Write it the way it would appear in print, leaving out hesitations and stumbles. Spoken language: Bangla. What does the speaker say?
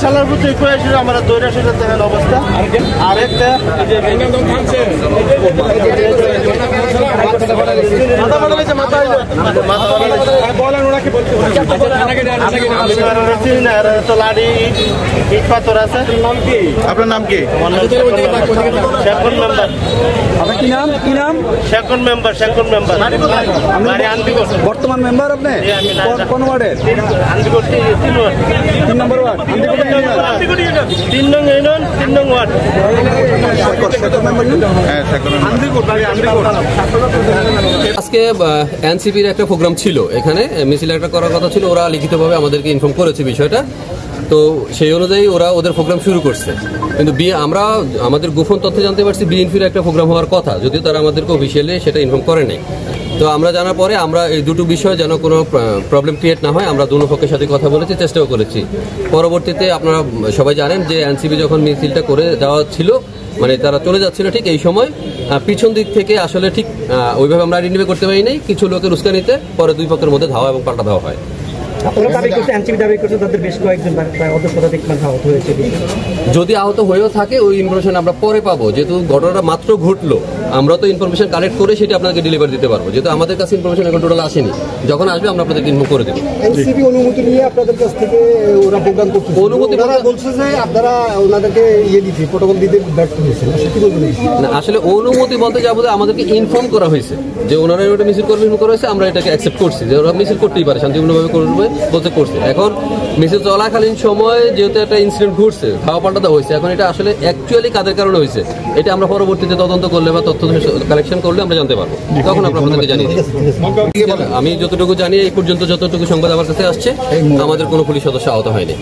শালার প্রতি কয়েছিল আমরা দৈরা সেটা দেখেন অবস্থা আরেকটা লাড়ি ইট পাথর আছে। আপনার নাম কি? Second member. আপনার কি নাম? কি নাম? Second member. সেকন্ড মেম্বার বর্তমান মেম্বার আপনি কোন ওয়ার্ডের? 3 নম্বর ওয়ার্ড। 3 নং ইউনিয়ন 3 নং ওয়ার্ড। আজকে এনসিপির একটা প্রোগ্রাম ছিল, এখানে মিছিল একটা করার কথা ছিল। ওরা লিখিতভাবে আমাদেরকে ইনফর্ম করেছে বিষয়টা, তো সেই অনুযায়ী ওরা ওদের প্রোগ্রাম শুরু করছে। কিন্তু আমরা আমাদের গোপন তথ্য জানতে পারছি বিএনপির একটা প্রোগ্রাম হওয়ার কথা, যদিও তারা আমাদেরকে অফিসিয়ালি সেটা ইনফর্ম করে নাই। তো আমরা জানার পরে আমরা এই দুটো বিষয় যেন কোনো প্রবলেম ক্রিয়েট না হয়, আমরা দুটো পক্ষের সাথে কথা বলেছি, চেষ্টাও করেছি। পরবর্তীতে আপনারা সবাই জানেন যে এনসিপি যখন মিছিলটা করে যাওয়া ছিল, মানে তারা চলে যাচ্ছিল, ঠিক এই সময় পিছন দিক থেকে আসলে ঠিক ওইভাবে আমরা আইডেন্টিফাই করতে পারি নাই, কিছু লোকের উস্কানিতে পরে দুই পক্ষের মধ্যে ধাওয়া এবং পাল্টা ধাওয়া হয়। যদি আহত হয়েও থাকে ওই ইনফরমেশন আমরা পরে পাবো, যেহেতু ঘটনাটা মাত্র ঘটলো, আমরা তো ইনফরমেশন কালেক্ট করে সেটা আপনাকে ডেলিভারি দিতে পারবো, যেহেতু আমাদের কাছে ইনফরমেশন এখন টোটাল আসেনি। যখন আসবে আমরা আপনাদেরকে ইনফর্ম করে দেবো। এনসিপি অনুমতি নিয়ে আপনাদের কাছ থেকে ওরা প্রোগ্রাম করছে, অনুমতি বলছে যে আপনারা ওনাদেরকে দিতে প্রটোকল দিতে ব্যর্থ হয়েছে। না, আসলে অনুমতি বলতে যাবো আমাদেরকে ইনফর্ম করা হয়েছে যে ওনারা ওটা মিছিল করবে, করা হয়েছে, আমরা এটাকে অ্যাকসেপ্ট করছি যে ওরা মিছিল করতেই পারে, শান্তিপূর্ণভাবে করবে বলতে করছে। এখন মিছিল চলাকালীন সময় যেহেতু একটা ইনসিডেন্ট ঘটছে, ধাওয়া পাল্টা হয়েছে, এখন এটা আসলে অ্যাকচুয়ালি কাদের কারণে হয়েছে এটা আমরা পরবর্তীতে তদন্ত করলে বা তথ্য কালেকশন করলে আমরা জানতে পারবো, তখন আমরা আপনাদেরকে জানিয়ে দিই। আমি যতটুকু জানি এই পর্যন্ত যতটুকু সংবাদ আমার কাছে আসছে, আমাদের কোনো পুলিশ সদস্য আহত হয়নি।